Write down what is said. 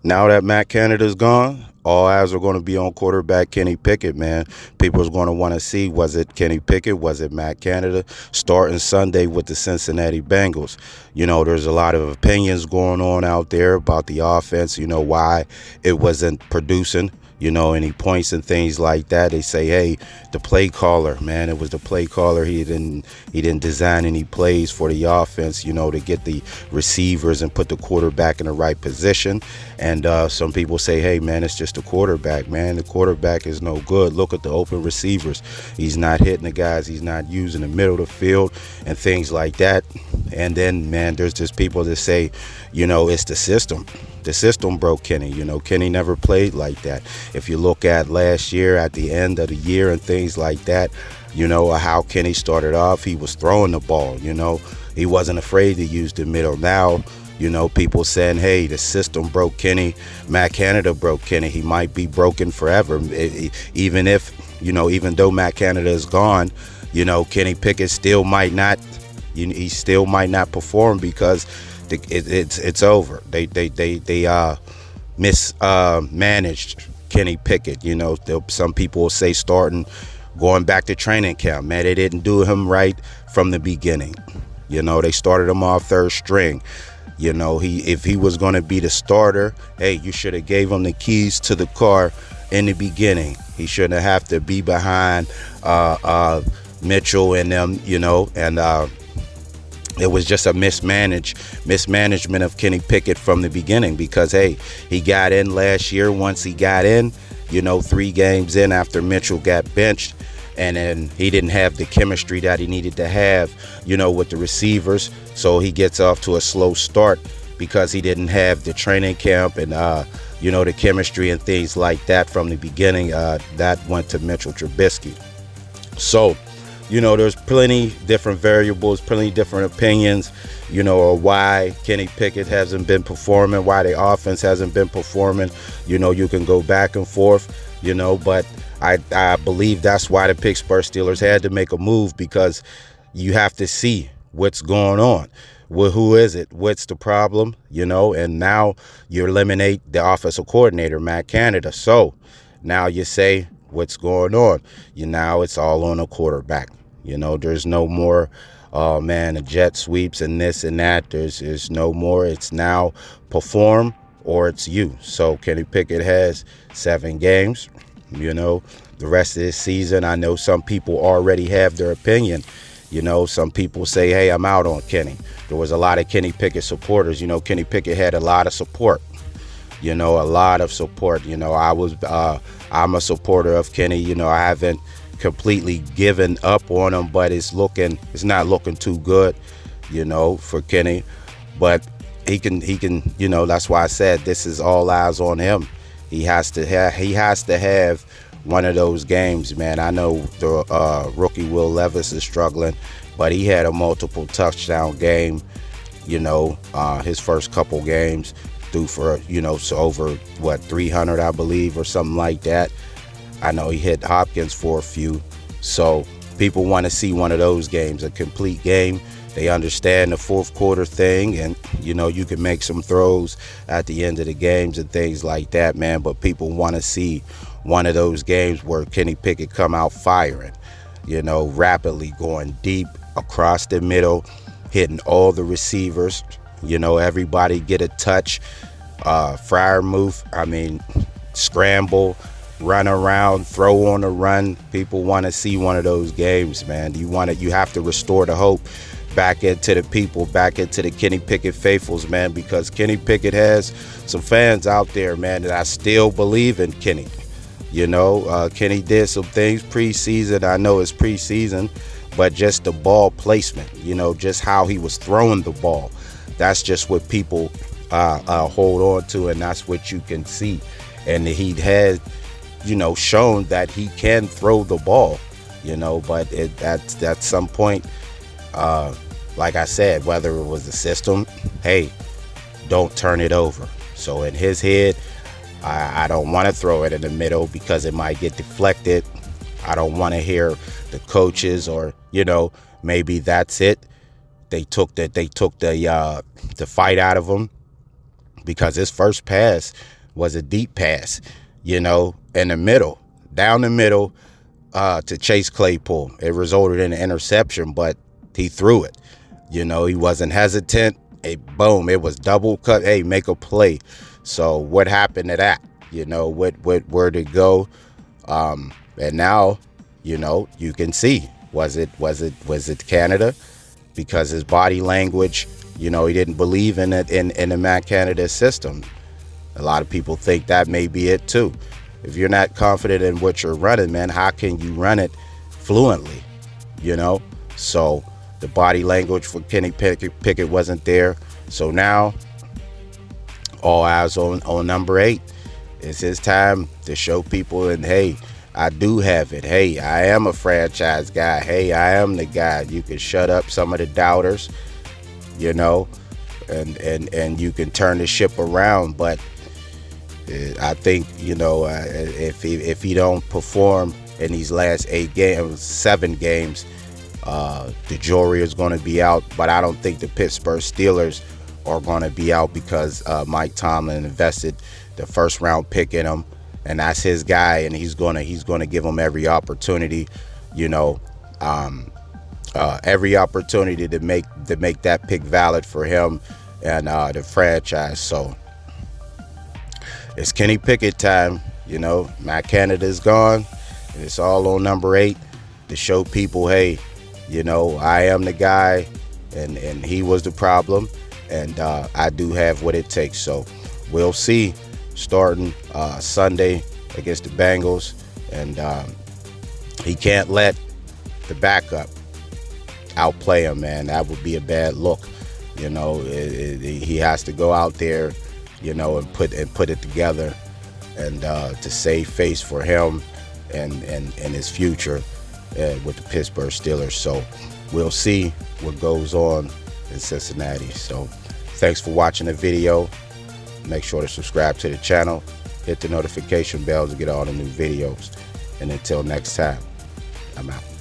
Now that Matt Canada's gone, all eyes are going to be on quarterback Kenny Pickett, man. People's going to want to see, was it Kenny Pickett? Was it Matt Canada? Starting Sunday with the Cincinnati Bengals. There's a lot of opinions going on out there about the offense, why it wasn't producing. Any points and things like that. They say, hey, the play caller, man, it was the play caller. He didn't design any plays for the offense, to get the receivers and put the quarterback in the right position. And some people say, hey, man, it's just the quarterback, man. The quarterback is no good. Look at the open receivers. He's not hitting the guys. He's not using the middle of the field and things like that. And then, man, there's just people that say, it's the system. The system broke Kenny. Kenny never played like that. If you look at last year, at the end of the year and things like that, how Kenny started off, he was throwing the ball, he wasn't afraid to use the middle. Now, people saying, hey, the system broke Kenny. Matt Canada broke Kenny. He might be broken forever. Even though Matt Canada is gone, Kenny Pickett still might not, he still might not perform because it's over. They mismanaged Kenny Pickett. Some people will say going back to training camp, man, they didn't do him right from the beginning. They started him off third string. If he was going to be the starter, hey, you should have gave him the keys to the car in the beginning. He shouldn't have to be behind Mitchell and them, and it was just a mismanagement of Kenny Pickett from the beginning because, hey, he got in last year. Once he got in, 3 games in after Mitchell got benched, and then he didn't have the chemistry that he needed to have, with the receivers. So he gets off to a slow start because he didn't have the training camp and, the chemistry and things like that from the beginning. That went to Mitchell Trubisky. So, there's plenty different variables, plenty different opinions, or why Kenny Pickett hasn't been performing, why the offense hasn't been performing. You can go back and forth, but I believe that's why the Pittsburgh Steelers had to make a move, because you have to see what's going on. Well, who is it? What's the problem? And now you eliminate the offensive coordinator, Matt Canada. So now you say, what's going on? Now it's all on a quarterback. There's no more, the jet sweeps and this and that. There's no more. It's now perform or it's you. So Kenny Pickett has 7 games. The rest of this season, I know some people already have their opinion. Some people say, hey, I'm out on Kenny. There was a lot of Kenny Pickett supporters. Kenny Pickett had a lot of support. A lot of support. I'm a supporter of Kenny. I haven't completely given up on him, but it's not looking too good, for Kenny. But he can, that's why I said this is all eyes on him. He has to have one of those games, man. I know the rookie Will Levis is struggling, but he had a multiple touchdown game, his first couple games. Threw for, so over, 300, I believe, or something like that. I know he hit Hopkins for a few. So people want to see one of those games, a complete game. They understand the fourth quarter thing, and, you can make some throws at the end of the games and things like that, man. But people want to see one of those games where Kenny Pickett come out firing, rapidly going deep across the middle, hitting all the receivers. Everybody get a touch, scramble, run around, throw on the run. People want to see one of those games, man. You have to restore the hope back into the people, back into the Kenny Pickett faithfuls, man, because Kenny Pickett has some fans out there, man, that I still believe in Kenny. Kenny did some things preseason. I know it's preseason, but just the ball placement, just how he was throwing the ball. That's just what people hold on to, and that's what you can see. And he had, shown that he can throw the ball, but at some point, like I said, whether it was the system, hey, don't turn it over. So in his head, I don't want to throw it in the middle because it might get deflected. I don't want to hear the coaches or, maybe that's it. They took the fight out of him. because his first pass was a deep pass, you know, in the middle, down the middle, to Chase Claypool. It resulted in an interception, but he threw it. You know, he wasn't hesitant. Hey, boom, it was double cut. Hey, make a play. So what happened to that? You know, where'd it go? And now, you know, you can see, was it Canada? Because his body language, you know, he didn't believe in it in the Matt Canada system. A lot of people think that may be it too. If you're not confident in what you're running, man, how can you run it fluently? You know, so the body language for Kenny Pickett wasn't there. So now, all eyes on number 8. It's his time to show people, and hey, I do have it. Hey, I am a franchise guy. Hey, I am the guy. You can shut up some of the doubters, you know, and you can turn the ship around. But I think, you know, if he don't perform in these last 7 games, the jury is going to be out. But I don't think the Pittsburgh Steelers are going to be out, because Mike Tomlin invested the first round pick in him, and that's his guy, and he's gonna give him every opportunity, you know, every opportunity to make that pick valid for him and the franchise. So it's Kenny Pickett time. You know, Matt Canada's gone, and it's all on number 8 to show people, hey, you know, I am the guy, and he was the problem, and I do have what it takes. So we'll see, starting Sunday against the Bengals, and he can't let the backup outplay him, man. That would be a bad look. You know, he has to go out there, you know, and put it together, and to save face for him and his future with the Pittsburgh Steelers. So we'll see what goes on in Cincinnati. So thanks for watching the video. Make sure to subscribe to the channel, hit the notification bell to get all the new videos. And until next time, I'm out.